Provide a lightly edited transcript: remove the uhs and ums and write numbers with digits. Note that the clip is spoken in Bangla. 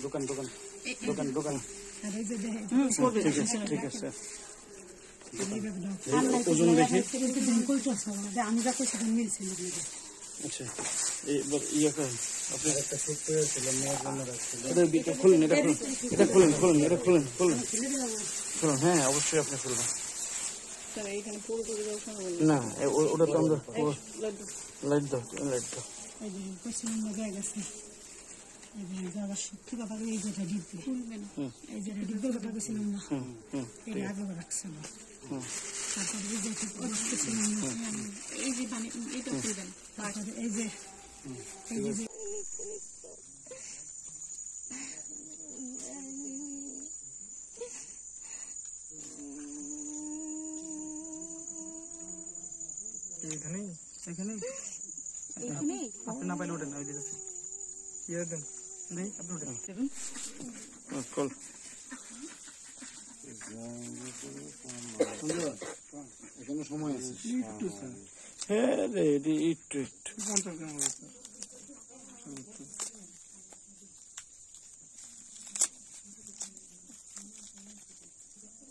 দোকান দোকান দোকান দোকান ঠিক আছে ওজন দেখি আমি যা করছি মিলছে আচ্ছা এইবার ইয়ে করেন আপনার একটা ছোট্ট ছিল মেয়ের জন্য রাখছিল এটা খুলুন এটা খুলুন এটা খুলুন খুলুন এটা খুলুন খুলুন খুলুন হ্যাঁ অবশ্যই আপনি খুলবেন না ওটা তো আমরা লাইট দাও লাইট দাও সত্যি কথা এই যেটা ডিব্বে এই যেটা ডিব্বের কথা বলছিলাম না এটা আগে রাখছিল তারপরে এই যে এই যে মানে এটা খুলবেন তারপরে এই যে এখানেই এখানেই আপনি না পাইলে ওঠেন আমি দিতেছি ইয়ে দেন নেই আপনি ওঠেন কল এখানে সময় আছে হ্যাঁ রে একটু একটু